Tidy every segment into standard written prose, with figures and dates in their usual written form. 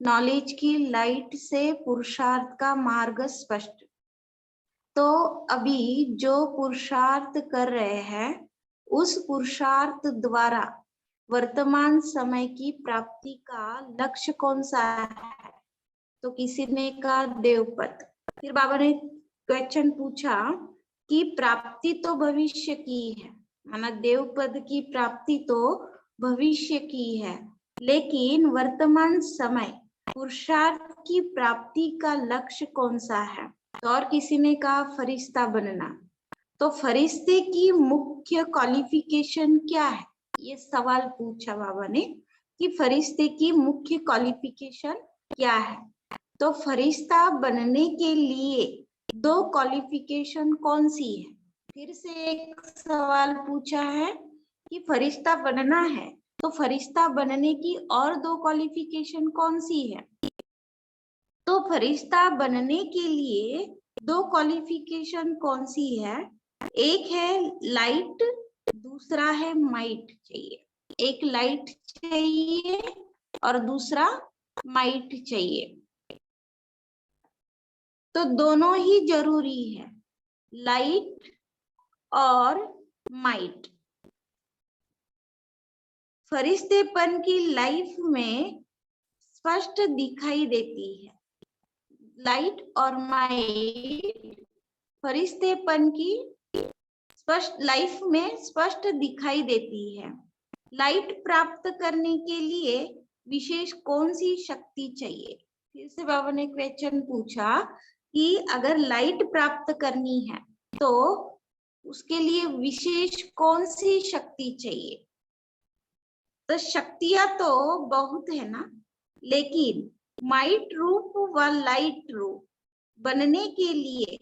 Knowledge की light से पुरुषार्थ का मार्ग स्पष्ट। तो अभी जो पुरुषार्थ कर रहे हैं उस पुरुषार्थ द्वारा वर्तमान समय की प्राप्ति का लक्ष्य कौन सा है? तो किसी ने कहा देवपद। फिर बाबा ने क्वेश्चन पूछा कि प्राप्ति तो भविष्य की है, माना देवपद की प्राप्ति तो भविष्य की है, लेकिन वर्तमान समय पुरुषार्थ की प्राप्ति का लक्ष्य कौन सा है? तो और किसी ने कहा फरिश्ता बनना। तो फरिश्ते की मुख्य क्वालिफिकेशन क्या है? ये सवाल पूछा बाबा ने कि फरिश्ते की मुख्य क्वालिफिकेशन क्या है। तो फरिश्ता बनने के लिए दो क्वालिफिकेशन कौन सी है? फिर से एक सवाल पूछा है कि फरिश्ता बनना है, तो फरिश्ता बनने की और दो क्वालिफिकेशन कौन सी है? तो फरिश्ता बनने के लिए दो क्वालिफिकेशन कौन सी है? एक है लाइट, दूसरा है माइट चाहिए। एक लाइट चाहिए और दूसरा माइट चाहिए। तो दोनों ही जरूरी है, लाइट और माइट। फरिश्तेपन की लाइफ में स्पष्ट दिखाई देती है। लाइट और माइट फरिश्तेपन की स्पष्ट लाइफ में स्पष्ट दिखाई देती है। लाइट प्राप्त करने के लिए विशेष कौन सी शक्ति चाहिए? फिर से बाबा ने क्वेश्चन पूछा कि अगर लाइट प्राप्त करनी है तो उसके लिए विशेष कौन सी शक्ति चाहिए? तो शक्तियां तो बहुत है ना, लेकिन माइट रूप व लाइट रूप बनने के लिए,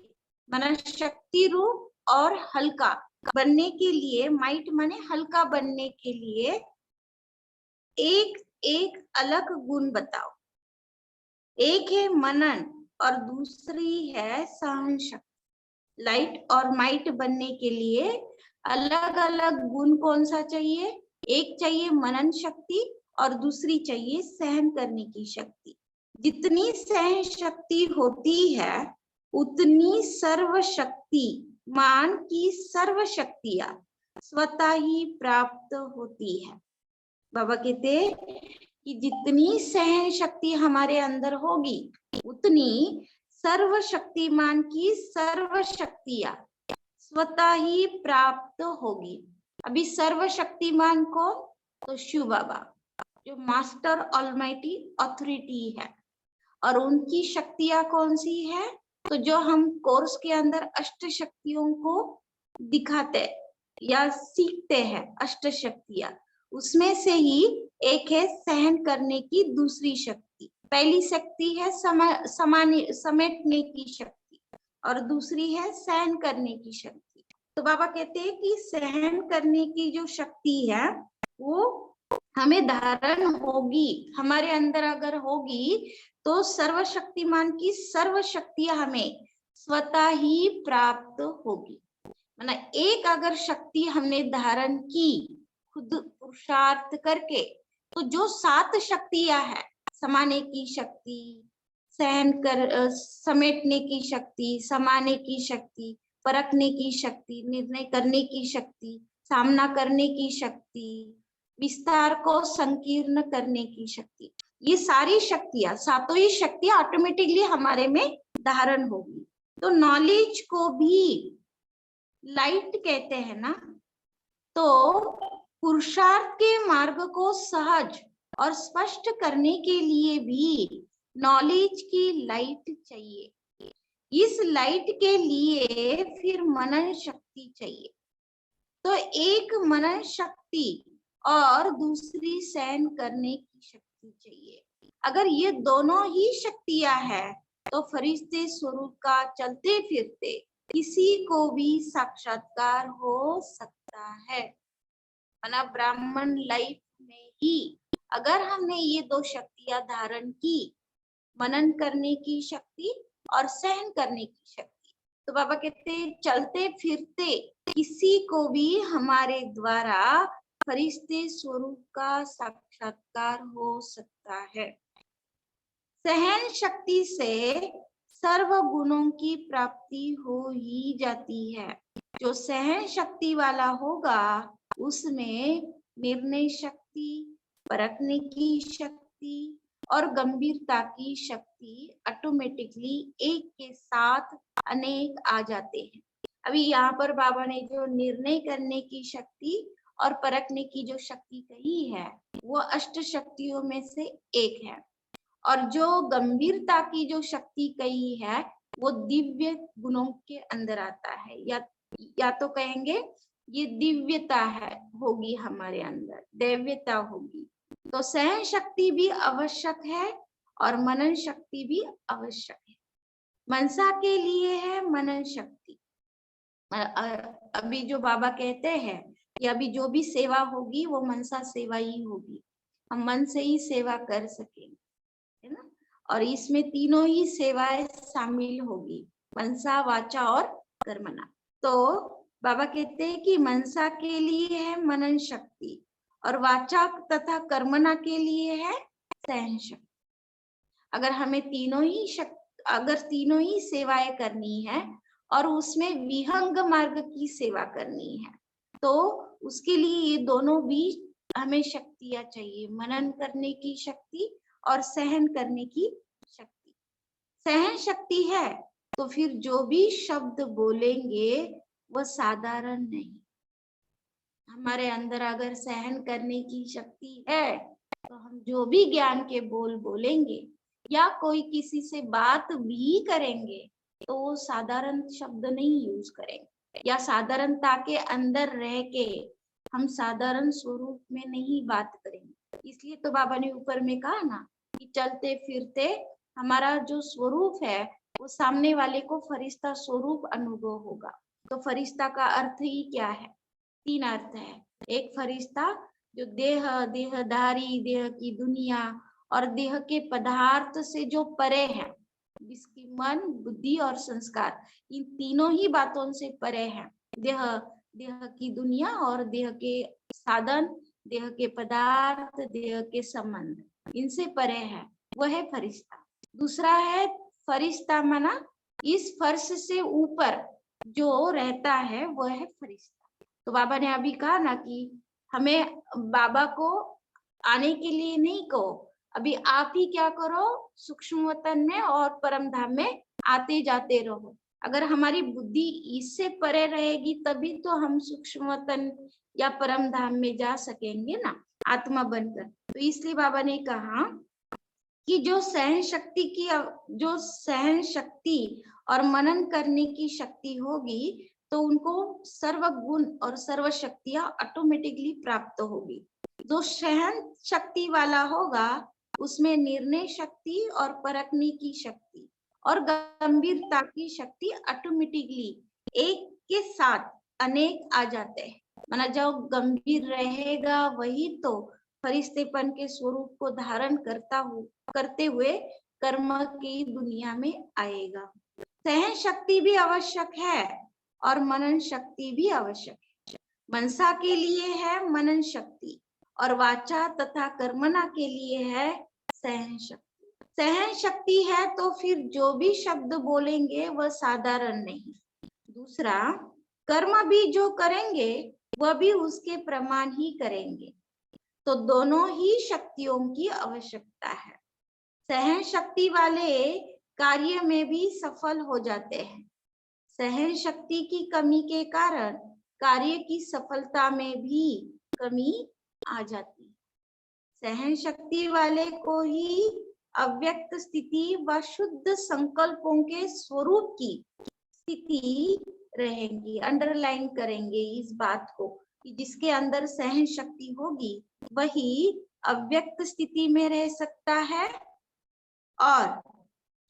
माना शक्ति रूप और हल्का बनने के लिए, माइट माने हल्का बनने के लिए एक एक अलग गुण बताओ। एक है मनन और दूसरी है सहन शक्ति। लाइट और माइट बनने के लिए अलग अलग गुण कौन सा चाहिए? एक चाहिए मनन शक्ति और दूसरी चाहिए सहन करने की शक्ति। जितनी सहन शक्ति होती है उतनी सर्व शक्ति मान की सर्व शक्तियां स्वतः ही प्राप्त होती है। बाबा कहते कि जितनी सहन शक्ति हमारे अंदर होगी उतनी सर्व शक्तिमान की सर्व शक्तियां स्वतः ही प्राप्त होगी। अभी सर्व शक्तिमान कौन? तो शिव बाबा, जो मास्टर ऑलमाइटी अथॉरिटी है। और उनकी शक्तियां कौन सी है? तो जो हम कोर्स के अंदर अष्ट शक्तियों को दिखाते या सीखते हैं, अष्ट शक्तियां, उसमें से ही एक है सहन करने की दूसरी शक्ति। पहली शक्ति है समेटने की शक्ति और दूसरी है सहन करने की शक्ति। तो बाबा कहते हैं कि सहन करने की जो शक्ति है वो हमें धारण होगी, हमारे अंदर अगर होगी तो सर्वशक्तिमान की सर्व शक्तियां हमें स्वतः ही प्राप्त होगी। मतलब एक अगर शक्ति हमने धारण की खुद पुरुषार्थ करके, तो जो 7 शक्तियां है, समाने की शक्ति, सहन कर समेटने की शक्ति, समाने की शक्ति, परखने की शक्ति, निर्णय करने की शक्ति, सामना करने की शक्ति, विस्तार को संकीर्ण करने की शक्ति, ये सारी शक्तियां, सातों ही शक्तियां ऑटोमेटिकली हमारे में धारण होगी। तो नॉलेज को भी लाइट कहते हैं ना, तो पुरुषार्थ के मार्ग को सहज और स्पष्ट करने के लिए भी नॉलेज की लाइट चाहिए। इस लाइट के लिए फिर मनन शक्ति चाहिए। तो एक मनन शक्ति और दूसरी सहन करने की शक्ति चाहिए। अगर ये दोनों ही शक्तियां हैं तो फरिश्ते स्वरूप का चलते फिरते किसी को भी साक्षात्कार हो सकता है। माना ब्राह्मण लाइफ में ही अगर हमने ये दो शक्तियां धारण की, मनन करने की शक्ति और सहन करने की शक्ति, तो बाबा कहते चलते फिरते किसी को भी हमारे द्वारा फरिश्ते स्वरूप का साक्षात्कार हो सकता है। सहन शक्ति से सर्व गुणों की प्राप्ति हो ही जाती है। जो सहन शक्ति वाला होगा उसमें निर्णय शक्ति, परखने की शक्ति और गंभीरता की शक्ति ऑटोमेटिकली एक के साथ अनेक आ जाते हैं। अभी यहाँ पर बाबा ने जो निर्णय करने की शक्ति और परखने की जो शक्ति कही है वो अष्ट शक्तियों में से एक है, और जो गंभीरता की जो शक्ति कही है वो दिव्य गुणों के अंदर आता है, या तो कहेंगे ये दिव्यता है, होगी हमारे अंदर, दैव्यता होगी। तो सहन शक्ति भी आवश्यक है और मनन शक्ति भी आवश्यक है। मनसा के लिए है मनन शक्ति। अभी जो बाबा कहते हैं कि अभी जो भी सेवा होगी वो मनसा सेवा ही होगी, हम मन से ही सेवा कर सकेंगे, है ना। और इसमें तीनों ही सेवाएं शामिल होगी, मनसा, वाचा और कर्मणा। तो बाबा कहते हैं कि मनसा के लिए है मनन शक्ति और वाचा तथा कर्मणा के लिए है सहन शक्ति। अगर हमें अगर तीनों ही सेवाएं करनी है और उसमें विहंग मार्ग की सेवा करनी है तो उसके लिए ये दोनों भी हमें शक्तियां चाहिए, मनन करने की शक्ति और सहन करने की शक्ति। सहन शक्ति है तो फिर जो भी शब्द बोलेंगे वह साधारण नहीं। हमारे अंदर अगर सहन करने की शक्ति है तो हम जो भी ज्ञान के बोल बोलेंगे या कोई किसी से बात भी करेंगे तो वो साधारण शब्द नहीं यूज करेंगे, या साधारणता के अंदर रह के हम साधारण स्वरूप में नहीं बात करेंगे। इसलिए तो बाबा ने ऊपर में कहा ना कि चलते फिरते हमारा जो स्वरूप है वो सामने वाले को फरिश्ता स्वरूप अनुभव होगा। तो फरिश्ता का अर्थ ही क्या है? तीन अर्थ है। एक फरिश्ता जो देहधारी, देह की दुनिया और देह के पदार्थ से जो परे है, जिसकी मन, बुद्धि और संस्कार इन तीनों ही बातों से परे है। देह की दुनिया और देह के साधन, देह के पदार्थ, देह के संबंध, इनसे परे है, वह है फरिश्ता। दूसरा है फरिश्ता माना इस फर्श से ऊपर जो रहता है वह है फरिश्ता। तो बाबा ने अभी कहा ना कि हमें बाबा को आने के लिए नहीं कहो, अभी आप ही क्या करो, सूक्ष्म वतन में और परम धाम में आते जाते रहो। अगर हमारी बुद्धि इससे परे रहेगी तभी तो हम सूक्ष्म वतन या परम धाम में जा सकेंगे ना, आत्मा बनकर। तो इसलिए बाबा ने कहा कि जो सहन शक्ति और मनन करने की शक्ति होगी तो उनको सर्व गुण और सर्व शक्तियां ऑटोमेटिकली प्राप्त होगी। जो सहन शक्ति वाला होगा उसमें निर्णय शक्ति और परखने की शक्ति और गंभीरता की शक्ति ऑटोमेटिकली एक के साथ अनेक आ जाते हैं। माना जो गंभीर रहेगा वही तो फरिश्तेपन के स्वरूप को धारण करते हुए कर्म की दुनिया में आएगा। सहन शक्ति भी आवश्यक है और मनन शक्ति भी आवश्यक है। मनसा के लिए है मनन शक्ति और वाचा तथा कर्मणा के लिए है सहन शक्ति। सहन शक्ति है तो फिर जो भी शब्द बोलेंगे वह साधारण नहीं। दूसरा, कर्म भी जो करेंगे वह भी उसके प्रमाण ही करेंगे। तो दोनों ही शक्तियों की आवश्यकता है। सहन शक्ति वाले कार्य में भी सफल हो जाते हैं। सहन शक्ति की कमी के कारण कार्य की सफलता में भी कमी आ जाती है। सहन शक्ति वाले को ही अव्यक्त स्थिति व शुद्ध संकल्पों के स्वरूप की स्थिति रहेगी। अंडरलाइन करेंगे इस बात को कि जिसके अंदर सहन शक्ति होगी वही अव्यक्त स्थिति में रह सकता है और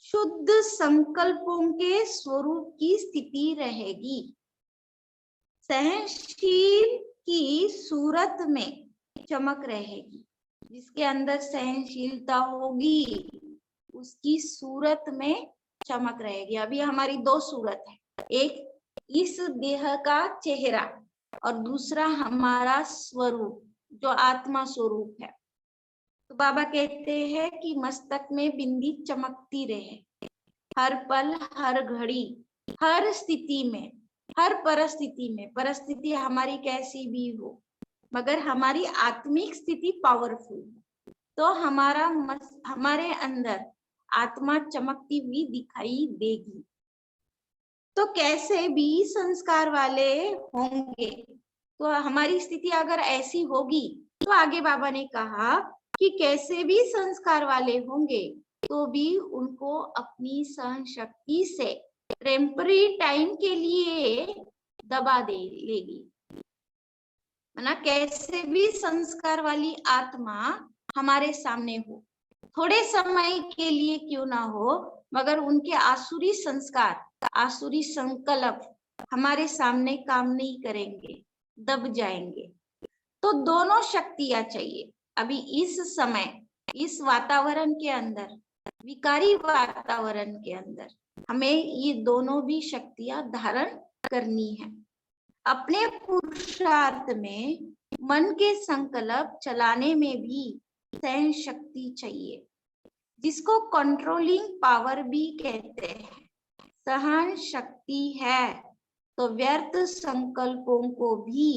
शुद्ध संकल्पों के स्वरूप की स्थिति रहेगी। सहनशील की सूरत में चमक रहेगी। जिसके अंदर सहनशीलता होगी उसकी सूरत में चमक रहेगी। अभी हमारी दो सूरत है, एक इस देह का चेहरा और दूसरा हमारा स्वरूप जो आत्मा स्वरूप है। तो बाबा कहते हैं कि मस्तक में बिंदी चमकती रहे, हर पल, हर घड़ी, हर स्थिति में, हर परिस्थिति में। परिस्थिति हमारी कैसी भी हो, मगर हमारी आत्मिक स्थिति पावरफुल, तो हमारे अंदर आत्मा चमकती हुई दिखाई देगी। तो कैसे भी संस्कार वाले होंगे, तो हमारी स्थिति अगर ऐसी होगी, तो आगे बाबा ने कहा कि कैसे भी संस्कार वाले होंगे तो भी उनको अपनी सहन शक्ति से टेम्पररी टाइम के लिए दबा दे लेगी। माना कैसे भी संस्कार वाली आत्मा हमारे सामने हो, थोड़े समय के लिए क्यों ना हो, मगर उनके आसुरी संस्कार, आसुरी संकल्प हमारे सामने काम नहीं करेंगे, दब जाएंगे। तो दोनों शक्तियां चाहिए। अभी इस समय, इस वातावरण के अंदर, विकारी वातावरण के अंदर हमें ये दोनों भी शक्तियां धारण करनी है। अपने पुरुषार्थ में मन के संकल्प चलाने में भी सहन शक्ति चाहिए, जिसको कंट्रोलिंग पावर भी कहते हैं। सहन शक्ति है तो व्यर्थ संकल्पों को भी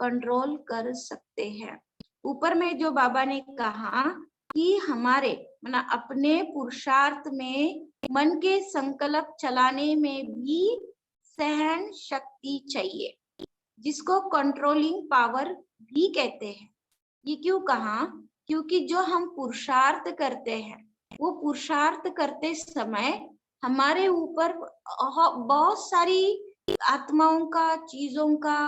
कंट्रोल कर सकते हैं। ऊपर में जो बाबा ने कहा कि हमारे अपने पुरुषार्थ में मन के संकल्प चलाने में भी सहन शक्ति चाहिए, जिसको कंट्रोलिंग पावर भी कहते हैं। ये क्यों कहा? क्योंकि जो हम पुरुषार्थ करते हैं, वो पुरुषार्थ करते समय हमारे ऊपर बहुत सारी आत्माओं का, चीजों का,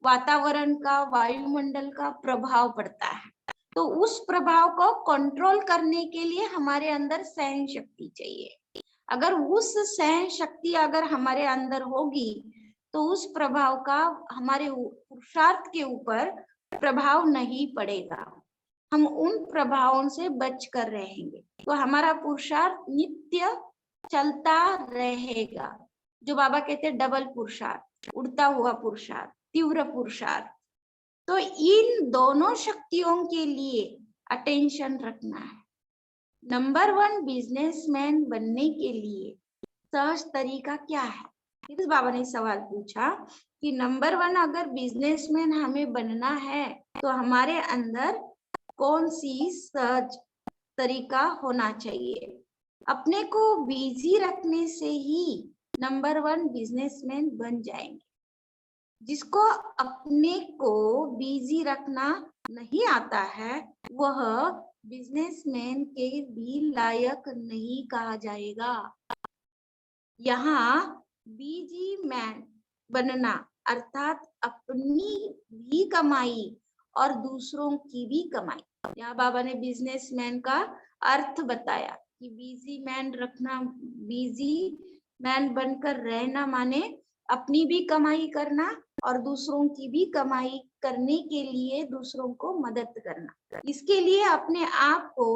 वातावरण का, वायुमंडल का प्रभाव पड़ता है। तो उस प्रभाव को कंट्रोल करने के लिए हमारे अंदर सहन शक्ति चाहिए। अगर उस सहन शक्ति अगर हमारे अंदर होगी तो उस प्रभाव का हमारे पुरुषार्थ के ऊपर प्रभाव नहीं पड़ेगा, हम उन प्रभावों से बच कर रहेंगे। तो हमारा पुरुषार्थ नित्य चलता रहेगा। जो बाबा कहते हैं डबल पुरुषार्थ, उड़ता हुआ पुरुषार्थ, तीव्र पुरुषार्थ। तो इन दोनों शक्तियों के लिए अटेंशन रखना है। नंबर 1 बिजनेसमैन बनने के लिए सहज तरीका क्या है? फिर बाबा ने सवाल पूछा कि नंबर 1 अगर बिजनेसमैन हमें बनना है तो हमारे अंदर कौन सी सहज तरीका होना चाहिए? अपने को बिजी रखने से ही नंबर 1 बिजनेसमैन बन जाएंगे। जिसको अपने को बिजी रखना नहीं आता है, वह बिजनेसमैन के भी लायक नहीं कहा जाएगा। यहाँ बिजी मैन बनना अर्थात अपनी भी कमाई और दूसरों की भी कमाई। यहाँ बाबा ने बिजनेसमैन का अर्थ बताया कि बिजी मैन रखना, बिजी मैन बनकर रहना माने अपनी भी कमाई करना और दूसरों की भी कमाई करने के लिए दूसरों को मदद करना। इसके लिए अपने आप को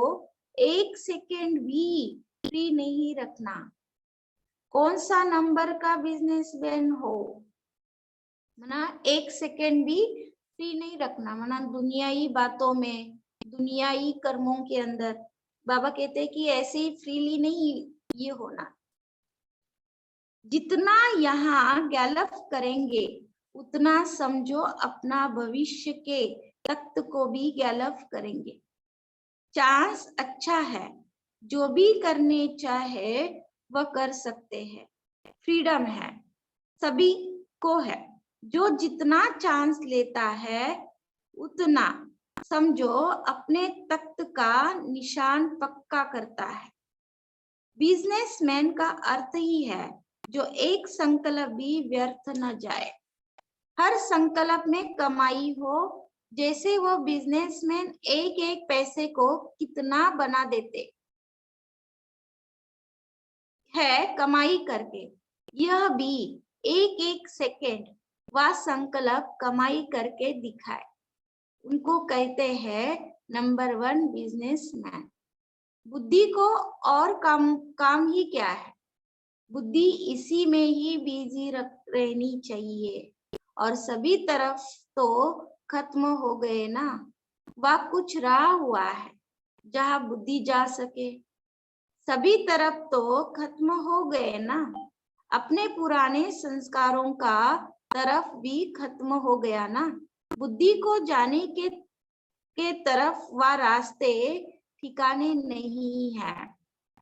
1 सेकेंड भी फ्री नहीं रखना। कौन सा नंबर का बिजनेसमैन हो, मना 1 सेकेंड भी फ्री नहीं रखना, मना दुनियाई बातों में, दुनियाई कर्मों के अंदर। बाबा कहते हैं कि ऐसे ही फ्रीली नहीं ये होना। जितना यहाँ गैलप करेंगे उतना समझो अपना भविष्य के तख्त को भी गैलप करेंगे। चांस अच्छा है, जो भी करने चाहे वह कर सकते हैं, फ्रीडम है, सभी को है। जो जितना चांस लेता है उतना समझो अपने तख्त का निशान पक्का करता है। बिजनेसमैन का अर्थ ही है जो एक संकल्प भी व्यर्थ न जाए, हर संकल्प में कमाई हो। जैसे वो बिजनेसमैन एक एक पैसे को कितना बना देते है कमाई करके, यह भी एक एक सेकेंड वह संकल्प कमाई करके दिखाए, उनको कहते हैं नंबर 1 बिजनेसमैन। बुद्धि को और काम ही क्या है, बुद्धि इसी में ही बिजी रहनी चाहिए। और सभी तरफ तो खत्म हो गए ना, वह कुछ रहा हुआ है, जहाँ बुद्धि जा सके। सभी तरफ तो खत्म हो गए ना, अपने पुराने संस्कारों का तरफ भी खत्म हो गया ना। बुद्धि को जाने के तरफ वह रास्ते ठिकाने नहीं है।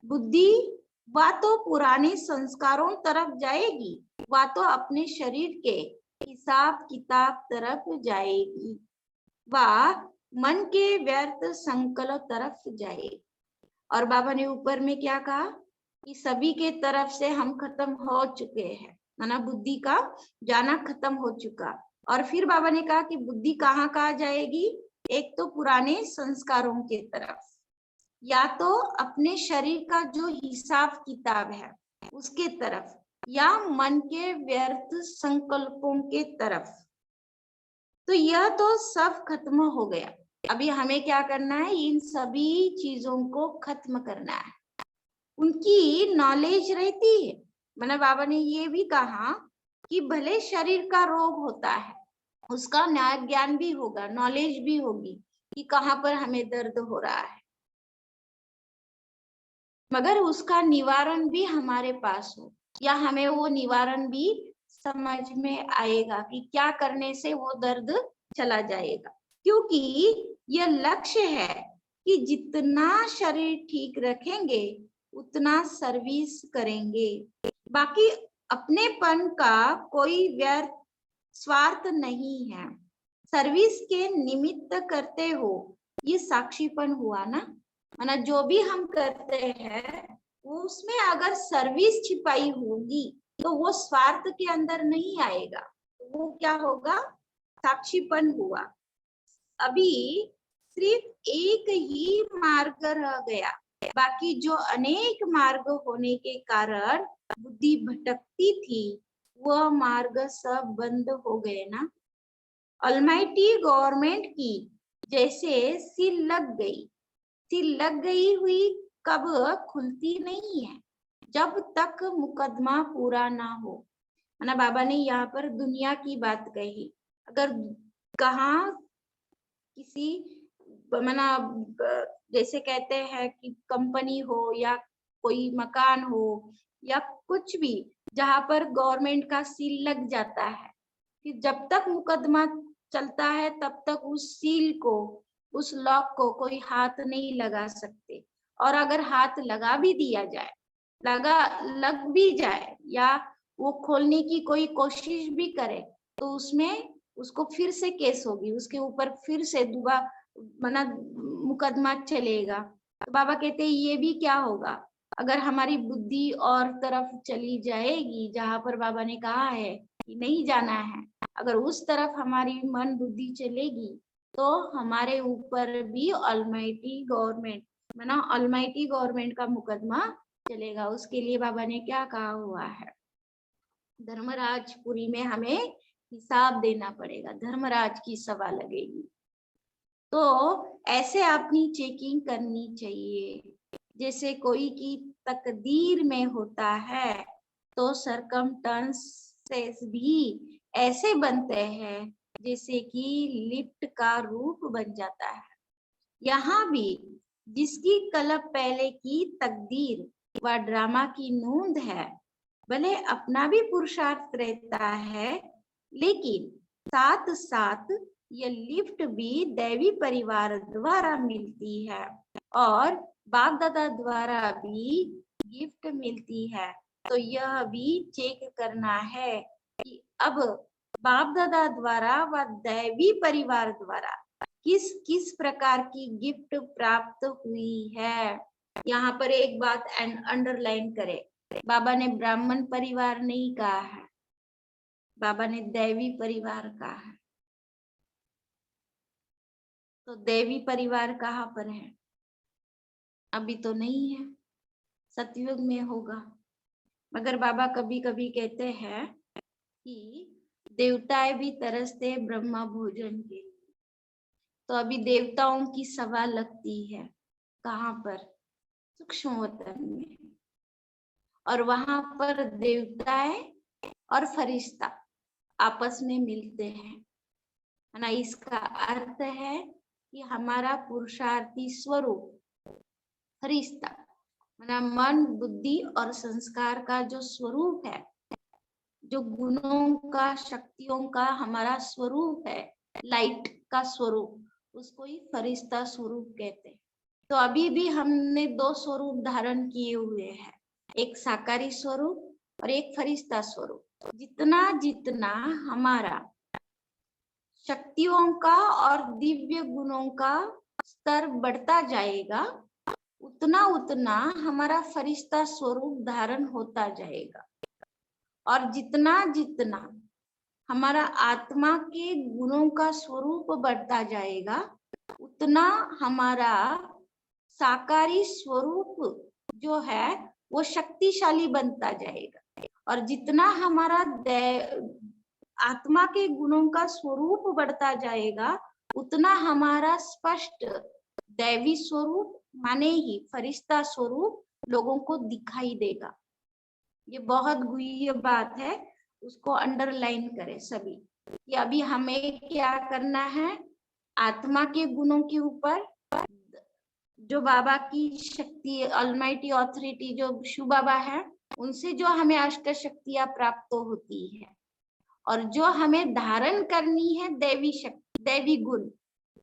बुद्धि वह तो पुराने संस्कारों तरफ जाएगी, वह तो अपने शरीर के हिसाब किताब तरफ जाएगी, वह मन के व्यर्थ संकल्प तरफ जाएगी। और बाबा ने ऊपर में क्या कहा कि सभी के तरफ से हम खत्म हो चुके हैं, माना बुद्धि का जाना खत्म हो चुका। और फिर बाबा ने कहा कि बुद्धि कहाँ जाएगी, एक तो पुराने संस्कारों के तरफ, या तो अपने शरीर का जो हिसाब किताब है उसके तरफ, या मन के व्यर्थ संकल्पों के तरफ। तो यह तो सब खत्म हो गया। अभी हमें क्या करना है, इन सभी चीजों को खत्म करना है। उनकी नॉलेज रहती है। मैंने बाबा ने ये भी कहा कि भले शरीर का रोग होता है, उसका ज्ञान भी होगा, नॉलेज भी होगी कि कहाँ पर हमें दर्द हो रहा है, मगर उसका निवारण भी हमारे पास हो, या हमें वो निवारण भी समझ में आएगा कि क्या करने से वो दर्द चला जाएगा। क्योंकि यह लक्ष्य है कि जितना शरीर ठीक रखेंगे उतना सर्विस करेंगे। बाकी अपनेपन का कोई व्यर्थ स्वार्थ नहीं है। सर्विस के निमित्त करते हो, ये साक्षीपन हुआ ना। माना जो भी हम करते हैं वो उसमें अगर सर्विस छिपाई होगी तो वो स्वार्थ के अंदर नहीं आएगा, वो क्या होगा, साक्षीपन हुआ। अभी सिर्फ एक ही मार्ग रह गया, बाकी जो अनेक मार्ग होने के कारण बुद्धि भटकती थी वह मार्ग सब बंद हो गए ना। ऑलमाइटी गवर्नमेंट की जैसे सील लग गई हुई कब खुलती नहीं है, जब तक मुकदमा पूरा ना हो। ना बाबा ने यहाँ पर दुनिया की बात कही। अगर कहा किसी मना जैसे कहते हैं कि कंपनी हो या कोई मकान हो या कुछ भी, जहां पर गवर्नमेंट का सील लग जाता है कि जब तक मुकदमा चलता है तब तक उस सील को, उस लॉक को कोई हाथ नहीं लगा सकते। और अगर हाथ लगा भी दिया जाए, लग भी जाए, या वो खोलने की कोई कोशिश भी करे, तो उसमें उसको फिर से केस होगी, उसके ऊपर फिर से दोबारा मना मुकदमा चलेगा। तो बाबा कहते हैं ये भी क्या होगा अगर हमारी बुद्धि और तरफ चली जाएगी, जहां पर बाबा ने कहा है कि नहीं जाना है, अगर उस तरफ हमारी मन बुद्धि चलेगी तो हमारे ऊपर भी ऑलमाइटी गवर्नमेंट, माना ऑलमाइटी गवर्नमेंट का मुकदमा चलेगा। उसके लिए बाबा ने क्या कहा हुआ है, धर्मराजपुरी में हमें हिसाब देना पड़ेगा, धर्मराज की सभा लगेगी। तो ऐसे अपनी चेकिंग करनी चाहिए, जैसे कोई की तकदीर में होता है तो सरकमस्टेंसेस भी ऐसे बनते हैं जैसे कि लिफ्ट का रूप बन जाता है। यहाँ भी जिसकी कलप पहले की तकदीर व ड्रामा की नूंद है, भले अपना भी पुरुषार्थ रहता है, लेकिन साथ साथ ये लिफ्ट भी दैवी परिवार द्वारा मिलती है और बाप दादा द्वारा भी गिफ्ट मिलती है। तो यह भी चेक करना है कि अब बाप दादा द्वारा व दैवी परिवार द्वारा किस किस प्रकार की गिफ्ट प्राप्त हुई है। यहाँ पर एक बात अंडरलाइन करे, बाबा ने ब्राह्मण परिवार नहीं कहा है, बाबा ने दैवी परिवार कहा है। तो दैवी परिवार कहाँ पर है, अभी तो नहीं है, सतयुग में होगा। मगर बाबा कभी कभी कहते हैं कि देवताएं भी तरसते ब्रह्मा भोजन के लिए। तो अभी देवताओं की सभा लगती है, कहाँ पर, सूक्ष्म वतन में, और वहां पर देवताएं और फरिश्ता आपस में मिलते हैं, है ना। इसका अर्थ है कि हमारा पुरुषार्थी स्वरूप फरिश्ता मतलब मन, बुद्धि और संस्कार का जो स्वरूप है, जो गुणों का, शक्तियों का हमारा स्वरूप है, लाइट का स्वरूप, उसको ही फरिश्ता स्वरूप कहते हैं। तो अभी भी हमने दो स्वरूप धारण किए हुए हैं, एक साकारी स्वरूप और एक फरिश्ता स्वरूप। जितना जितना हमारा शक्तियों का और दिव्य गुणों का स्तर बढ़ता जाएगा, उतना उतना हमारा फरिश्ता स्वरूप धारण होता जाएगा। और जितना जितना हमारा आत्मा के गुणों का स्वरूप बढ़ता जाएगा, उतना हमारा साकारी स्वरूप जो है वो शक्तिशाली बनता जाएगा। और जितना हमारा आत्मा के गुणों का स्वरूप बढ़ता जाएगा, उतना हमारा स्पष्ट दैवी स्वरूप माने ही फरिश्ता स्वरूप लोगों को दिखाई देगा। ये बहुत गुह्य बात है, उसको अंडरलाइन करें सभी कि अभी हमें क्या करना है। आत्मा के गुणों के ऊपर जो बाबा की शक्ति, ऑलमाइटी ऑथोरिटी जो शिव बाबा है, उनसे जो हमें अष्ट शक्तियां प्राप्त होती है, और जो हमें धारण करनी है दैवी शक्ति, दैवी गुण,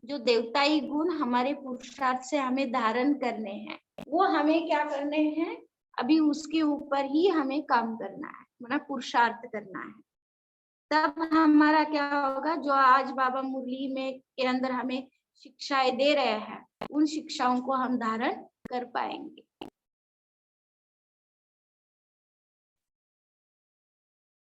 जो देवताई गुण हमारे पुरुषार्थ से हमें धारण करने हैं, वो हमें क्या करने हैं, अभी उसके ऊपर ही हमें काम करना है, मतलब पुरुषार्थ करना है। तब हमारा क्या होगा, जो आज बाबा मुरली में के अंदर हमें शिक्षाएं दे रहे हैं, उन शिक्षाओं को हम धारण कर पाएंगे।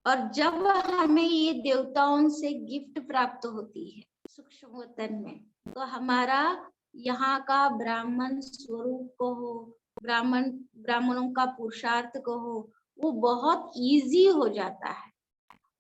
और जब हमें ये देवताओं से गिफ्ट प्राप्त होती है सूक्ष्म वतन में, तो हमारा यहाँ का ब्राह्मण स्वरूप को हो, ब्राह्मणों का पुरुषार्थ को हो, वो बहुत इजी हो जाता है।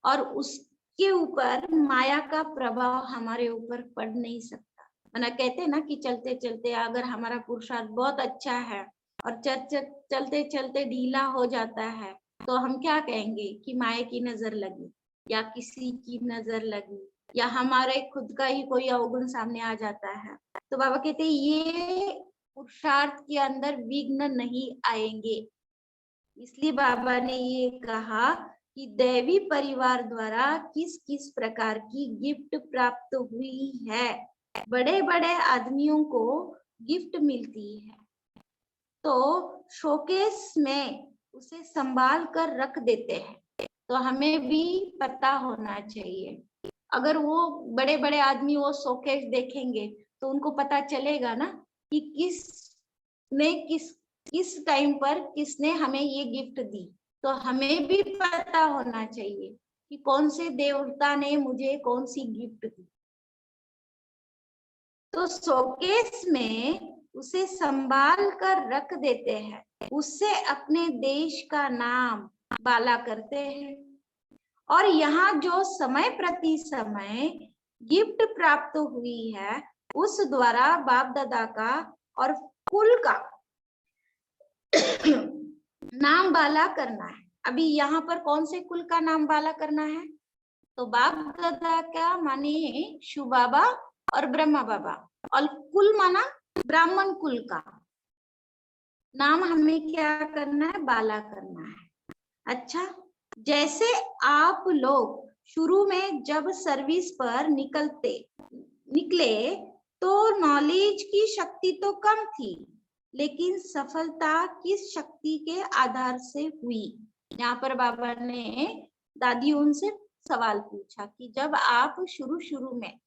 और उसके ऊपर माया का प्रभाव हमारे ऊपर पड़ नहीं सकता। मना कहते हैं ना कि चलते चलते अगर हमारा पुरुषार्थ बहुत अच्छा है और चलते चलते ढीला हो जाता है, तो हम क्या कहेंगे कि माया की नजर लगी, या किसी की नजर लगी, या हमारे खुद का ही कोई अवगुण सामने आ जाता है। तो बाबा कहते हैं ये पुरुषार्थ के अंदर विघ्न नहीं आएंगे। इसलिए बाबा ने ये कहा कि दैवी परिवार द्वारा किस किस प्रकार की गिफ्ट प्राप्त हुई है। बड़े बड़े आदमियों को गिफ्ट मिलती है तो शोकेस में उसे संभाल कर रख देते हैं। तो हमें भी पता होना चाहिए, अगर वो बड़े बड़े आदमी वो शोकेस देखेंगे तो उनको पता चलेगा ना कि किस टाइम पर किसने हमें ये गिफ्ट दी। तो हमें भी पता होना चाहिए कि कौन से देवता ने मुझे कौन सी गिफ्ट दी। तो शोकेस में उसे संभाल कर रख देते हैं, उससे अपने देश का नाम बाला करते हैं। और यहाँ जो समय प्रति समय गिफ्ट प्राप्त हुई है, उस द्वारा बाप दादा का और कुल का नाम बाला करना है। अभी यहाँ पर कौन से कुल का नाम बाला करना है, तो बाप दादा का माने शिव बाबा और ब्रह्मा बाबा, और कुल माना ब्राह्मण कुल का नाम हमें क्या करना है, बाला करना है। अच्छा, जैसे आप लोग शुरू में जब सर्विस पर निकले तो नॉलेज की शक्ति तो कम थी, लेकिन सफलता किस शक्ति के आधार से हुई। यहाँ पर बाबा ने दादी उनसे सवाल पूछा कि जब आप शुरू में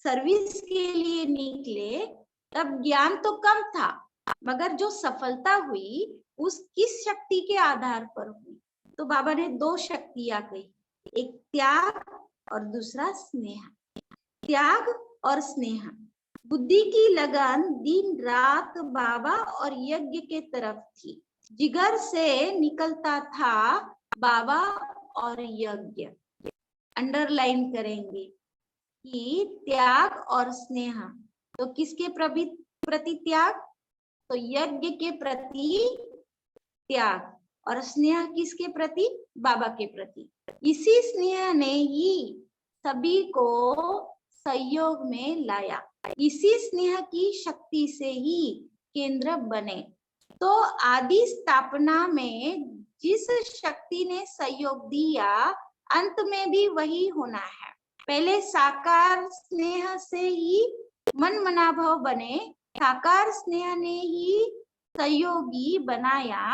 सर्विस के लिए निकले तब ज्ञान तो कम था, मगर जो सफलता हुई उस किस शक्ति के आधार पर हुई। तो बाबा ने दो शक्तियां कही, एक त्याग और दूसरा स्नेह। त्याग और स्नेह, बुद्धि की लगन दिन रात बाबा और यज्ञ के तरफ थी, जिगर से निकलता था बाबा और यज्ञ। अंडरलाइन करेंगे कि त्याग और स्नेह, तो किसके प्रति त्याग, तो यज्ञ के प्रति त्याग, और स्नेह किसके प्रति, बाबा के प्रति। इसी स्नेह ने ही सभी को सहयोग में लाया। इसी स्नेह की शक्ति से ही केंद्र बने। तो आदि स्थापना में जिस शक्ति ने सहयोग दिया, अंत में भी वही होना है। पहले साकार स्नेह से ही मन मनाभव बने, साकार स्नेह ने ही सहयोगी बनाया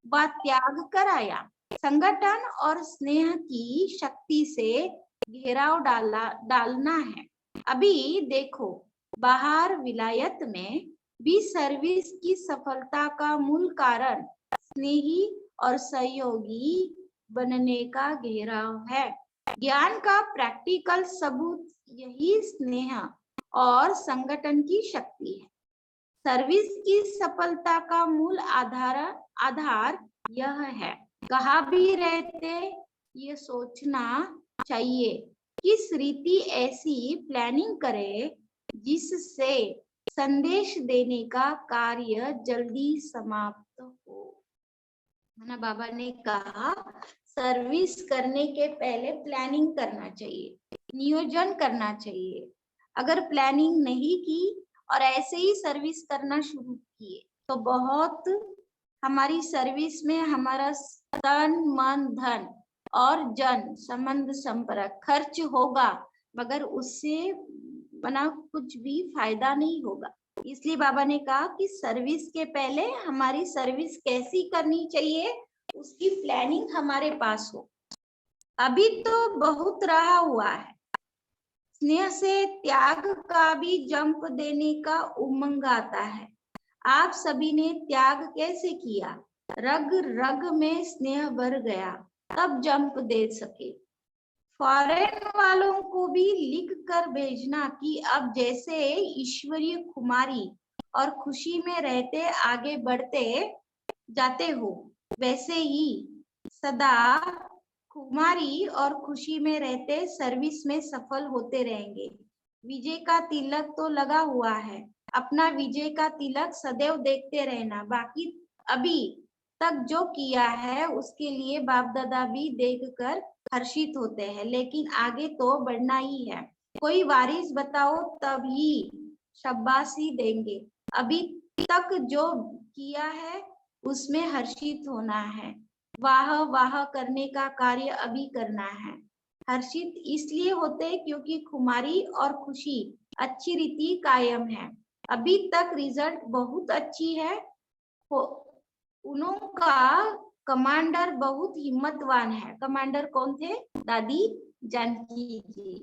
व त्याग कराया। संगठन और स्नेह की शक्ति से घेराव डालना है। अभी देखो, बाहर विलायत में भी सर्विस की सफलता का मूल कारण स्नेही और सहयोगी बनने का घेराव है। ज्ञान का प्रैक्टिकल सबूत यही स्नेह और संगठन की शक्ति है। सर्विस की सफलता का मूल आधार यह है। कहाँ भी रहते ये सोचना चाहिए कि रीति ऐसी प्लानिंग करे जिससे संदेश देने का कार्य जल्दी समाप्त हो। ना बाबा ने कहा सर्विस करने के पहले प्लानिंग करना चाहिए, नियोजन करना चाहिए। अगर प्लानिंग नहीं की और ऐसे ही सर्विस करना शुरू किए तो बहुत हमारी सर्विस में हमारा तन मन धन और जन संबंध संपर्क खर्च होगा, मगर उससे बना कुछ भी फायदा नहीं होगा। इसलिए बाबा ने कहा कि सर्विस के पहले हमारी सर्विस कैसी करनी चाहिए उसकी प्लानिंग हमारे पास हो। अभी तो बहुत रहा हुआ है, स्नेह से त्याग का भी जंप देने का उमंग आता है। आप सभी ने त्याग कैसे किया? रग रग में स्नेह भर गया, तब जंप दे सके। फॉरेन वालों को भी लिख कर भेजना कि अब जैसे ईश्वरीय खुमारी और खुशी में रहते आगे बढ़ते जाते हो, वैसे ही सदा खुमारी और खुशी में रहते सर्विस में सफल होते रहेंगे। विजय का तिलक तो लगा हुआ है, अपना विजय का तिलक सदैव देखते रहना। बाकी अभी तक जो किया है उसके लिए बाप दादा भी देखकर हर्षित होते हैं, लेकिन आगे तो बढ़ना ही है। कोई वारिस बताओ तभी शाबाशी देंगे। अभी तक जो किया है उसमें हर्षित होना है, वाह वाह करने का कार्य अभी करना है। हर्षित इसलिए होते क्योंकि खुमारी और खुशी अच्छी रीति कायम है। अभी तक रिजल्ट बहुत अच्छी है। उनका कमांडर बहुत हिम्मतवान है। कमांडर कौन थे? दादी जानकी जी।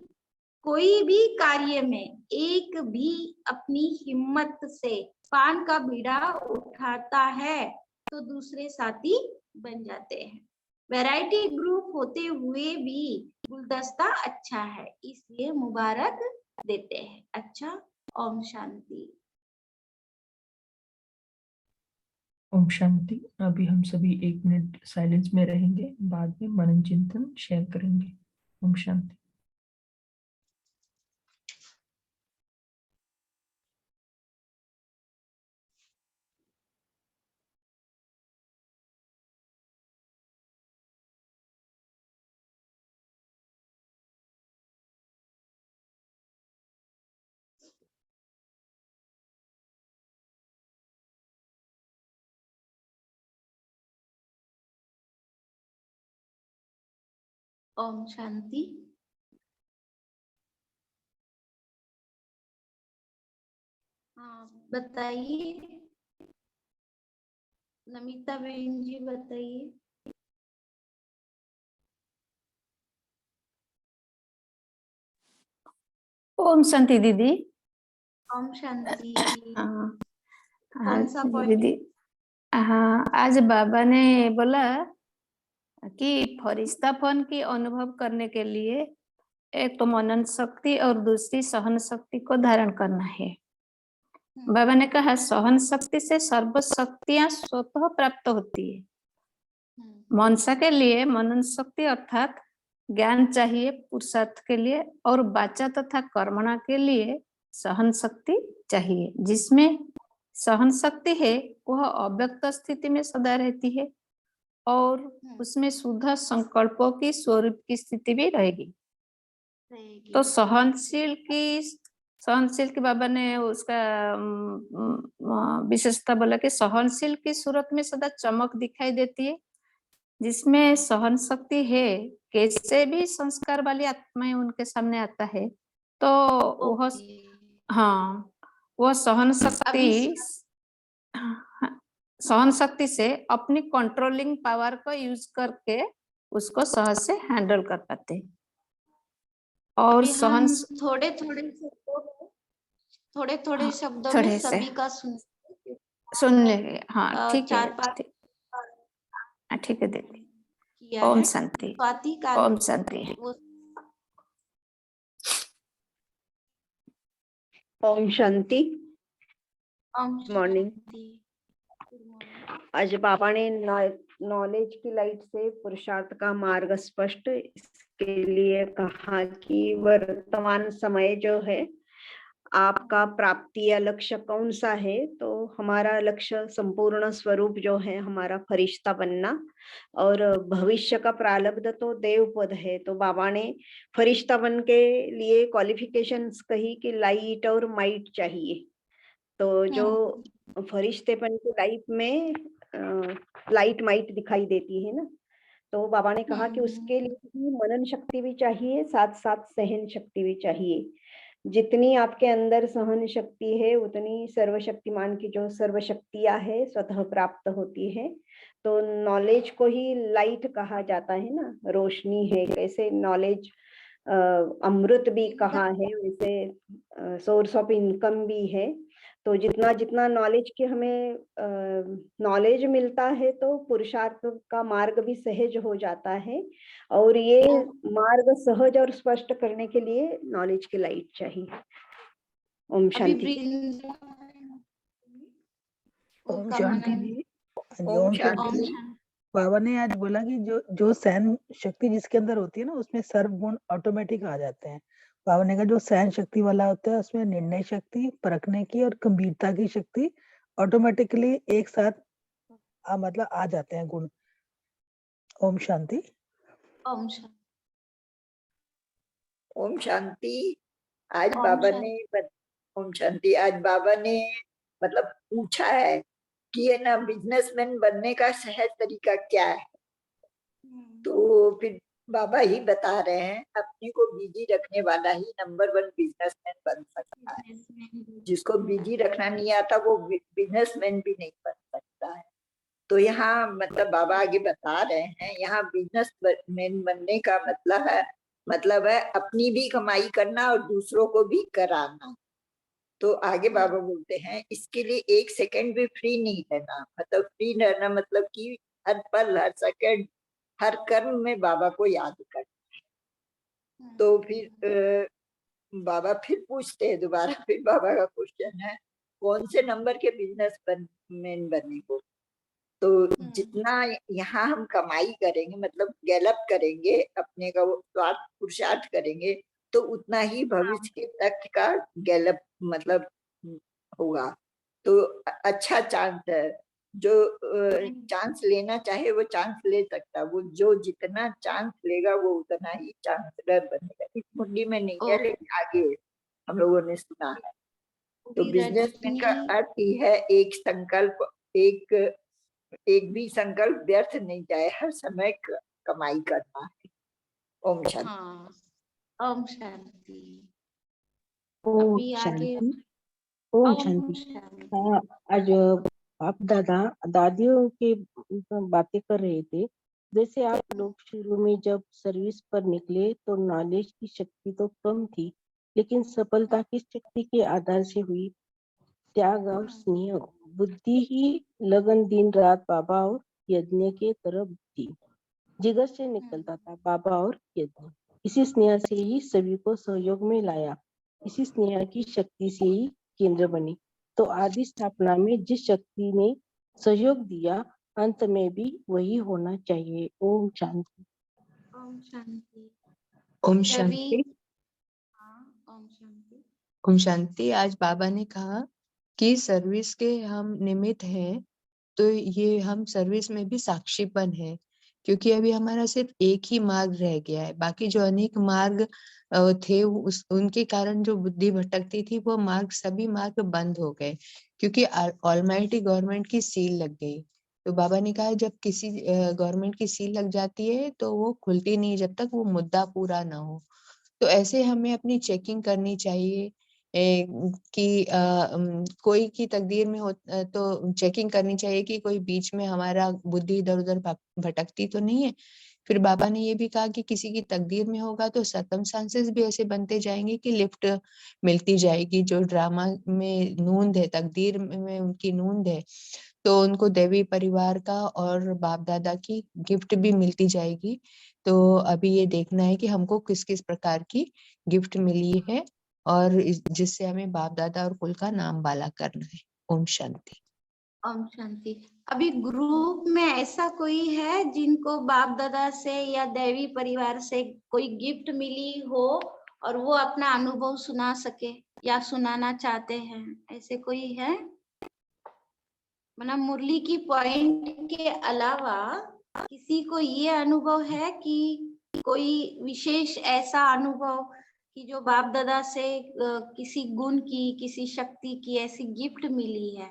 कोई भी कार्य में एक भी अपनी हिम्मत से पान का बीड़ा उठाता है तो दूसरे साथी बन जाते हैं। वैरायटी ग्रुप होते हुए भी गुलदस्ता अच्छा है, इसलिए मुबारक देते हैं। अच्छा, ओम शांति। ओम शांति। अभी हम सभी 1 मिनट साइलेंस में रहेंगे, बाद में मनन चिंतन शेयर करेंगे। ओम शांति। ओम शांति। हाँ बताइए, नमिता बहन जी बताइए। ओम शांति दीदी। ओम शांति। हाँ कौन सा दीदी, हाँ आज बाबा ने बोला कि फरिश्तापन की अनुभव करने के लिए एक तो मनन शक्ति और दूसरी सहन शक्ति को धारण करना है। बाबा ने कहा सहन शक्ति से सर्व शक्तियां स्वतः प्राप्त होती है। मनसा के लिए मनन शक्ति अर्थात ज्ञान चाहिए पुरुषार्थ के लिए, और वाचा तथा कर्मणा के लिए सहन शक्ति चाहिए। जिसमें सहन शक्ति है वह अव्यक्त स्थिति में सदा रहती है और उसमें शुद्ध संकल्पों की स्वरूप की स्थिति भी रहेगी। तो सहनशील की सहनशील के बाबा ने उसका विशेषता बोला कि सहनशील की सूरत में सदा चमक दिखाई देती है, जिसमें सहन शक्ति है, कैसे भी संस्कार वाली आत्माएं उनके सामने आता है तो वह हाँ वह सहन शक्ति से अपनी कंट्रोलिंग पावर को यूज करके उसको सहज से हैंडल कर पाते हैं। और सहन थोड़े थोड़े शब्दों में थोड़े से सभी का सुन लेंगे। हाँ ठीक है, 4-5 ठीक है दीदी। किया ओम है। शांति, स्वाति का ओम शांति। ओम शांति। मॉर्निंग। Good morning. आज बाबा ने नॉलेज की लाइट से पुरुषार्थ का मार्ग स्पष्ट इसके लिए कहा कि वर्तमान समय जो है आपका प्राप्ति या लक्ष्य कौन सा है, तो हमारा लक्ष्य संपूर्ण स्वरूप जो है हमारा फरिश्ता बनना, और भविष्य का प्रारब्ध तो देवपद है। तो बाबा ने फरिश्ता बन के लिए क्वालिफिकेशंस कही कि लाइट और माइट चाहिए। तो जो फरिश्तेपन की लाइफ में लाइट माइट दिखाई देती है ना, तो बाबा ने कहा कि उसके लिए भी मनन शक्ति भी चाहिए, साथ साथ सहन शक्ति भी चाहिए। जितनी आपके अंदर सहन शक्ति है उतनी सर्वशक्तिमान की जो सर्वशक्तियां है स्वतः प्राप्त होती है। तो नॉलेज को ही लाइट कहा जाता है ना, रोशनी है। कैसे नॉलेज अमृत भी कहा है, वैसे सोर्स ऑफ इनकम भी है। तो जितना जितना नॉलेज के हमें नॉलेज मिलता है तो पुरुषार्थ का मार्ग भी सहज हो जाता है, और ये मार्ग सहज और स्पष्ट करने के लिए नॉलेज की लाइट चाहिए। ओम शांति। ओम शांति जी। ओम शांति। बाबा ने आज बोला कि जो सहन शक्ति जिसके अंदर होती है ना, उसमें सर्व गुण ऑटोमेटिक आ जाते हैं। बाबा ने कहा जो सहन शक्ति वाला होता है उसमें निर्णय शक्ति, परखने की और गंभीरता की शक्ति ऑटोमेटिकली एक साथ मतलब आ जाते हैं गुण। ओम शांति। ओम शांति। ओम शांति। आज बाबा ने ओम शांति। आज बाबा ने मतलब पूछा है कि है ना, बिजनेसमैन बनने का सहज तरीका क्या है। तो फिर बाबा ही बता रहे हैं, अपने को बिजी रखने वाला ही नंबर 1 बिजनेसमैन बन सकता है। जिसको बिजी रखना नहीं आता वो बिजनेसमैन भी नहीं बन सकता है। तो यहाँ मतलब बाबा आगे बता रहे हैं, यहाँ बिजनेसमैन बनने का मतलब है अपनी भी कमाई करना और दूसरों को भी कराना। तो आगे बाबा बोलते हैं, इसके लिए 1 सेकंड भी फ्री नहीं रहना। मतलब फ्री रहना मतलब कि हर पल, हर सेकंड, हर कर्म में बाबा को याद करना। तो फिर बाबा फिर पूछते हैं दोबारा, फिर बाबा का क्वेश्चन है, कौन से नंबर के बिजनेसमैन बनने को। तो जितना यहाँ हम कमाई करेंगे, मतलब गैलप करेंगे, अपने का वो पुरुषार्थ करेंगे, तो उतना ही भविष्य के तक का गैलप मतलब होगा। तो अच्छा चांस है। जो चांस लेना चाहे वो चांस ले सकता। वो जो जितना चांस लेगा वो उतना ही चांसलर बनेगा। इस मुंडी में नहीं है, लेकिन आगे हम लोगों ने सुना है। तो बिजनेसमैन का अर्थ ही है एक संकल्प, एक भी संकल्प व्यर्थ नहीं जाए, हर समय कमाई करना है। ओम शांति। ओम शांति। ओम शांति। ओम शांति। आज आप दादियों की बातें कर रहे थे। जैसे आप लोग शुरू में जब सर्विस पर निकले तो नॉलेज की शक्ति तो कम थी, लेकिन सफलता की शक्ति के आधार से हुई त्याग और स्नेह। बुद्धि ही लगन दिन रात बाबा और यज्ञ के तरफ थी। जिगर से निकलता था बाबा और यज्ञ। इसी स्नेह से ही सभी को सहयोग में लाया। इसी स्नेह की शक्ति से ही केंद्र बनी। तो आदि स्थापना में जिस शक्ति ने सहयोग दिया, अंत में भी वही होना चाहिए। ओम शांति। ओम शांति। ओम शांति। ओम शांति। ओम शांति। आज बाबा ने कहा कि सर्विस के हम निमित्त हैं, तो ये हम सर्विस में भी साक्षीपन है क्योंकि अभी हमारा सिर्फ एक ही मार्ग रह गया है, बाकी जो अनेक मार्ग थे उनके कारण जो बुद्धि भटकती थी वो मार्ग, सभी मार्ग बंद हो गए क्योंकि ऑलमाइटी गवर्नमेंट की सील लग गई। तो बाबा ने कहा जब किसी गवर्नमेंट की सील लग जाती है तो वो खुलती नहीं जब तक वो मुद्दा पूरा ना हो। तो ऐसे हमें अपनी चेकिंग करनी चाहिए कि कोई की तकदीर में हो तो चेकिंग करनी चाहिए कि कोई बीच में हमारा बुद्धि इधर-उधर भटकती तो नहीं है। फिर बाबा ने ये भी कहा कि किसी की तकदीर में होगा तो सर्कमस्टांसेस भी ऐसे बनते जाएंगे कि लिफ्ट मिलती जाएगी। जो ड्रामा में नूंद है, तकदीर में उनकी नूंद है, तो उनको देवी परिवार का और बाप दादा की गिफ्ट भी मिलती जाएगी। तो अभी ये देखना है कि हमको किस किस प्रकार की गिफ्ट मिली है और जिससे हमें बाप दादा और कुल का नाम बाला करना है। ओम शांति। ओम शांति। अभी ग्रुप में ऐसा कोई है जिनको बाप दादा से या दैवी परिवार से कोई गिफ्ट मिली हो और वो अपना अनुभव सुना सके या सुनाना चाहते हैं, ऐसे कोई है? मतलब मुरली की पॉइंट के अलावा किसी को ये अनुभव है कि कोई विशेष ऐसा अनुभव कि जो बाप दादा से किसी गुण की, किसी शक्ति की ऐसी गिफ्ट मिली है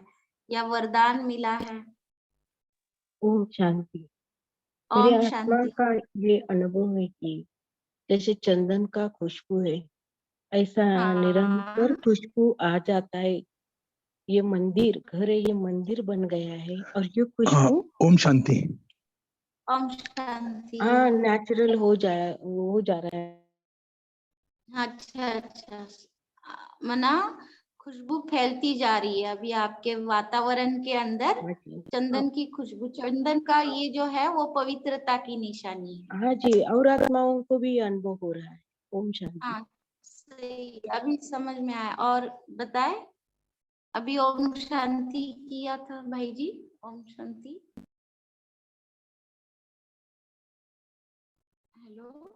या वरदान मिला है? ओम शांति। मेरे ओम आत्मा शांति। का ये अनुभव है कि जैसे चंदन का खुशबू है, ऐसा निरंतर हाँ। खुशबू आ जाता है। ये मंदिर घर है, ये मंदिर बन गया है और ये हाँ, खुशबू ओम शांति। ओम शांति। नेचुरल हो जा रहा है। अच्छा अच्छा। मना खुशबू फैलती जा रही है अभी आपके वातावरण के अंदर। हाँ जी, चंदन की खुशबू, चंदन का ये जो है वो पवित्रता की निशानी है। हाँ जी, और आत्माओं को भी अनुभव हो रहा है। ओम शांति। हाँ सही, अभी समझ में आया। और बताए, अभी ओम शांति किया था भाई जी। ओम शांति। हेलो,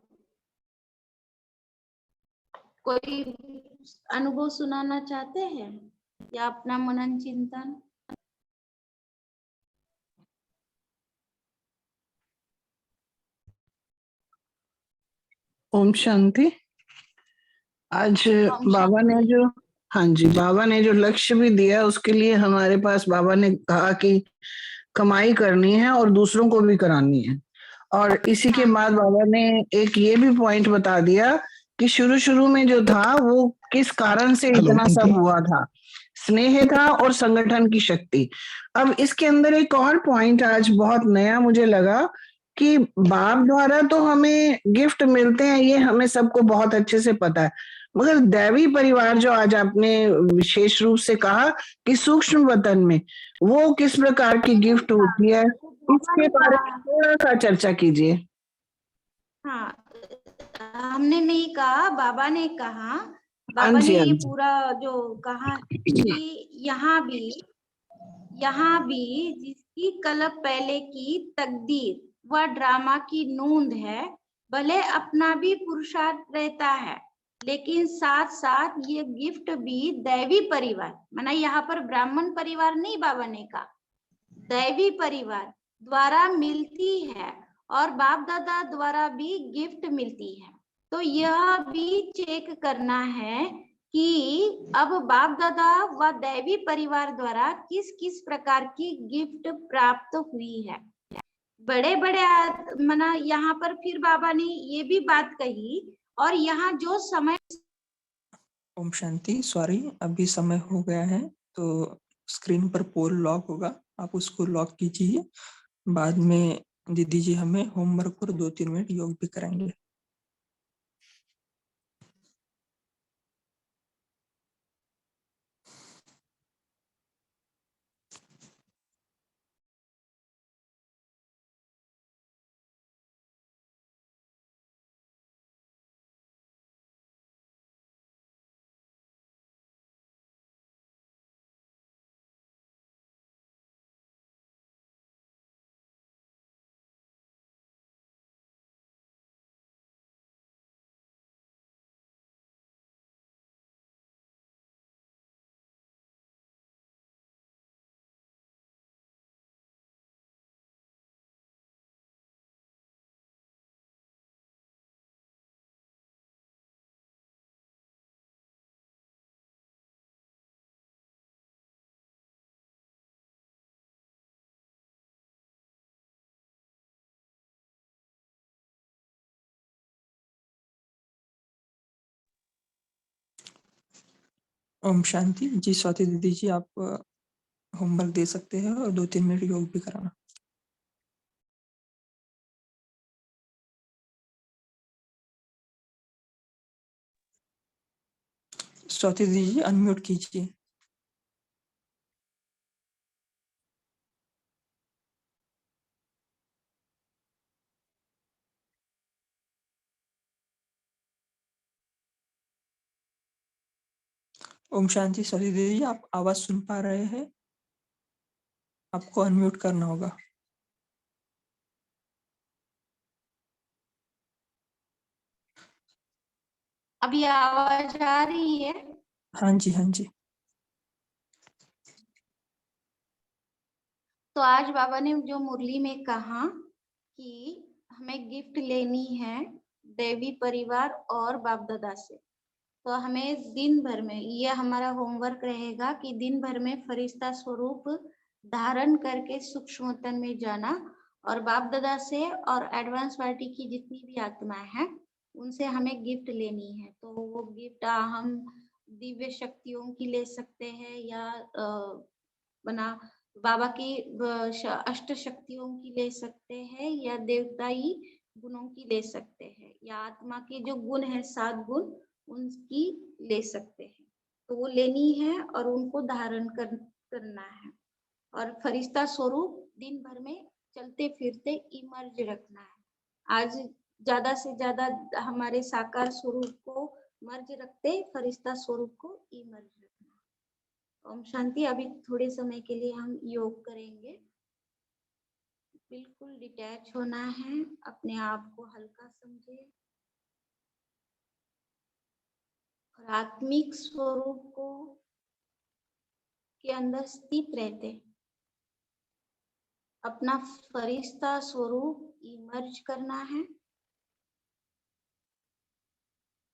कोई अनुभव सुनाना चाहते हैं या अपना मनन चिंतन? ओम शांति। आज ओम बाबा ने शांति। जो, हाँ जी, बाबा ने जो लक्ष्य भी दिया उसके लिए हमारे पास, बाबा ने कहा कि कमाई करनी है और दूसरों को भी करानी है। और इसी के हाँ बाद बाबा ने एक ये भी पॉइंट बता दिया कि शुरू शुरू में जो था वो किस कारण से हेलो इतना सब अंकल। हुआ था। स्नेह था और संगठन की शक्ति। अब इसके अंदर एक और पॉइंट आज बहुत नया मुझे लगा कि बाप द्वारा तो हमें गिफ्ट मिलते हैं, ये हमें सबको बहुत अच्छे से पता है, मगर दैवी परिवार जो आज आपने विशेष रूप से कहा कि सूक्ष्म वतन में वो किस प्रकार की गिफ्ट होती है, बाबा इसके ने बारे में कहा। थोड़ा सा चर्चा कीजिए। हाँ, हमने नहीं कहा, बाबा ने कहा। हाँ बाबा ने जी, हाँ ये जी। पूरा जो कहा कि यहाँ भी जिसकी कलप पहले की तकदीर व ड्रामा की नूंद है, भले अपना भी पुरुषार्थ रहता है, लेकिन साथ साथ ये गिफ्ट भी दैवी परिवार, माना यहाँ पर ब्राह्मण परिवार नहीं, बाबा ने कहा दैवी परिवार द्वारा मिलती है और बाप दादा द्वारा भी गिफ्ट मिलती है। तो यह भी चेक करना है कि अब बाप दादा व दैवी परिवार द्वारा किस किस प्रकार की गिफ्ट प्राप्त हुई है। बड़े बड़े मना यहाँ पर फिर बाबा ने ये भी बात कही, और यहाँ जो समय। ओम शांति। सॉरी, अभी समय हो गया है तो स्क्रीन पर पोल लॉक होगा, आप उसको लॉक कीजिए। बाद में दीदी जी हमें होमवर्क और 2-3 मिनट योग भी कराएंगे। ओम शांति। जी स्वाति दीदी जी, आप होमवर्क दे सकते हैं और 2-3 मिनट योग भी कराना। स्वाति दीदी जी अनम्यूट कीजिए। ओम शांति। स्वाति दीदी जी, आप आवाज सुन पा रहे हैं? आपको अनम्यूट करना होगा। अभी आवाज आ रही है? हाँ जी, हाँ जी। तो आज बाबा ने जो मुरली में कहा कि हमें गिफ्ट लेनी है देवी परिवार और बाप दादा से, तो हमें दिन भर में, ये हमारा होमवर्क रहेगा कि दिन भर में फरिश्ता स्वरूप धारण करके सूक्ष्मतन में जाना और बाप दादा से और एडवांस पार्टी की जितनी भी आत्माएं हैं उनसे हमें गिफ्ट लेनी है। तो वो गिफ्ट हम दिव्य शक्तियों की ले सकते हैं या बना बाबा की अष्ट शक्तियों की ले सकते हैं या देवताई गुणों की ले सकते हैं या आत्मा के जो गुण है 7 गुण उनकी ले सकते हैं। तो वो लेनी है और उनको धारण करना है और फरिश्ता स्वरूप दिन भर में चलते फिरते इमर्ज रखना है। आज ज्यादा से ज्यादा हमारे साकार स्वरूप को मर्ज रखते, फरिश्ता स्वरूप को इमर्ज रखना। ओम शांति। अभी थोड़े समय के लिए हम योग करेंगे। बिल्कुल डिटैच होना है, अपने आप को हल्का समझे और आत्मिक स्वरूप को के अंदर स्थित रहते अपना फरिश्ता स्वरूप इमर्ज करना है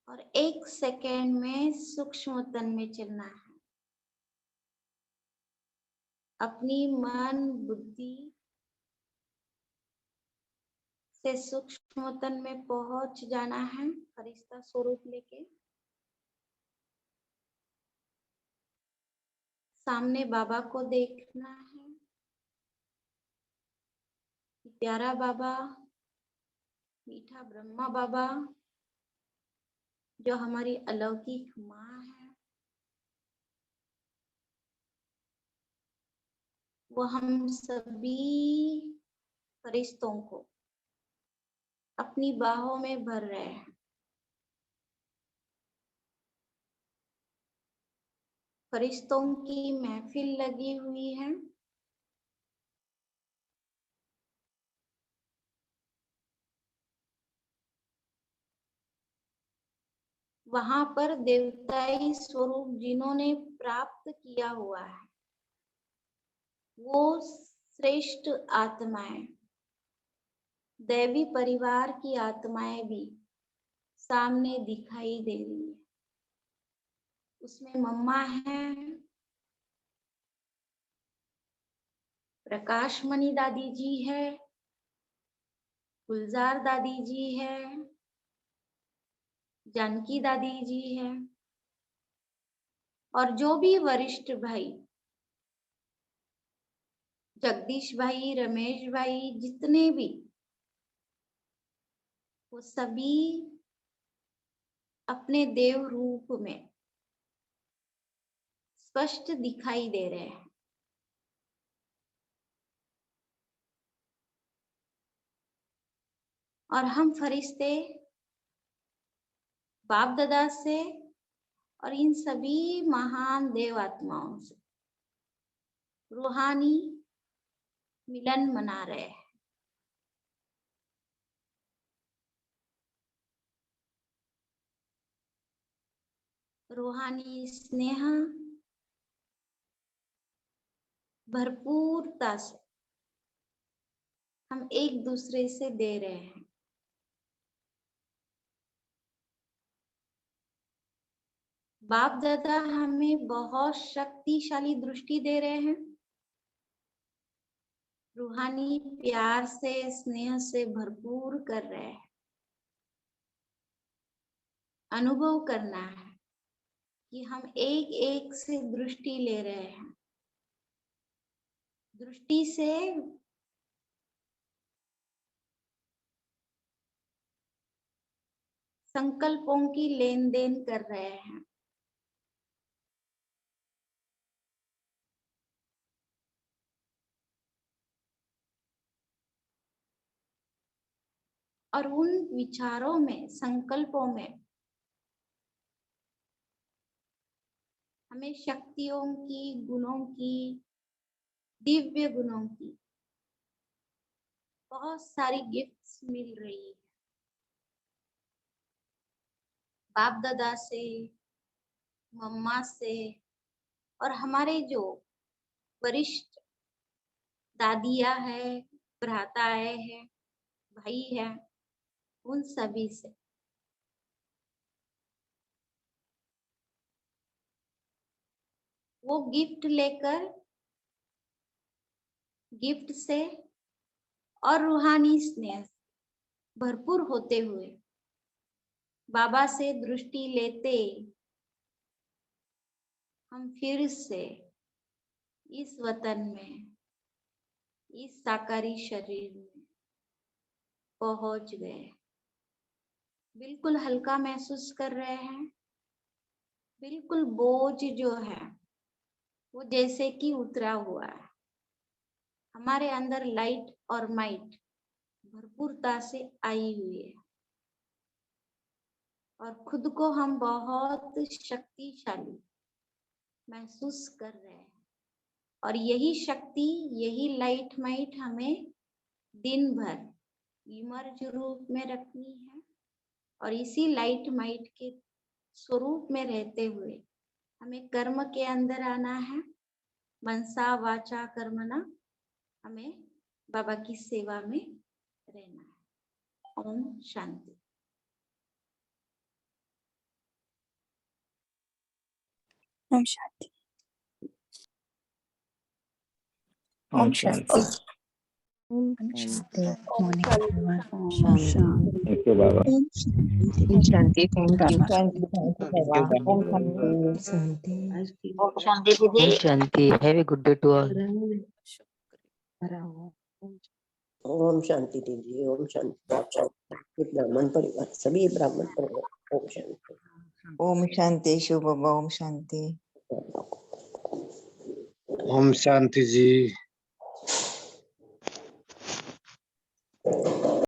और 1 सेकेंड में सूक्ष्मतन में चलना है। अपनी मन बुद्धि से सूक्ष्मतन में पहुंच जाना है फरिश्ता स्वरूप लेके। सामने बाबा को देखना है, प्यारा बाबा, मीठा ब्रह्मा बाबा जो हमारी अलौकिक माँ है, वो हम सभी फरिश्तों को अपनी बाहों में भर रहे हैं। फरिश्तों की महफिल लगी हुई है। वहां पर देवताई स्वरूप जिन्होंने प्राप्त किया हुआ है वो श्रेष्ठ आत्माएं, दैवी परिवार की आत्माएं भी सामने दिखाई दे रही है। उसमें मम्मा है, प्रकाश मणि दादी जी है, गुलजार दादी जी है, जानकी दादी जी है और जो भी वरिष्ठ भाई, जगदीश भाई, रमेश भाई, जितने भी, वो सभी अपने देव रूप में स्पष्ट दिखाई दे रहे हैं। और हम फरिश्ते बाप दादा से और इन सभी महान देव आत्माओं से रूहानी मिलन मना रहे हैं। रूहानी स्नेह भरपूरता से हम एक दूसरे से दे रहे हैं। बाप दादा हमें बहुत शक्तिशाली दृष्टि दे रहे हैं। रूहानी प्यार से, स्नेह से भरपूर कर रहे हैं। अनुभव करना है कि हम एक एक से दृष्टि ले रहे हैं। दृष्टि से संकल्पों की लेन देन कर रहे हैं। और उन विचारों में, संकल्पों में हमें शक्तियों की, गुणों की, दिव्य गुणों की बहुत सारी गिफ्ट्स मिल रही है। बाप दादा से, मम्मा से, और हमारे जो वरिष्ठ दादियाँ है, भ्राताएं है, भाई है, उन सभी से। वो गिफ्ट लेकर, गिफ्ट से और रूहानी स्नेह भरपूर होते हुए बाबा से दृष्टि लेते हम फिर से इस वतन में, इस साकारी शरीर में पहुंच गए। बिल्कुल हल्का महसूस कर रहे हैं। बिल्कुल बोझ जो है वो जैसे कि उतरा हुआ है। हमारे अंदर लाइट और माइट भरपूरता से आई हुई है और खुद को हम बहुत शक्तिशाली महसूस कर रहे हैं। और यही शक्ति, यही लाइट माइट हमें दिन भर इमर्ज रूप में रखनी है और इसी लाइट माइट के स्वरूप में रहते हुए हमें कर्म के अंदर आना है। मनसा वाचा कर्मणा, हमें बाबा की सेवा में रहना है। ओम शांति। ओम शांति। ओम शांति। ओम शांति। थैंक यू बाबा। ओम शांति। Thank you. ओम शांति। शांति दीदी। Om Shanti. Have a good day to all. Om Shanti दीदी। ओम शांति। ब्राह्मण परिवार, सभी ब्राह्मण परिवार, ओम शांति। ओम शांति शिव बाबा। ओम शांति। ओम शांति जी।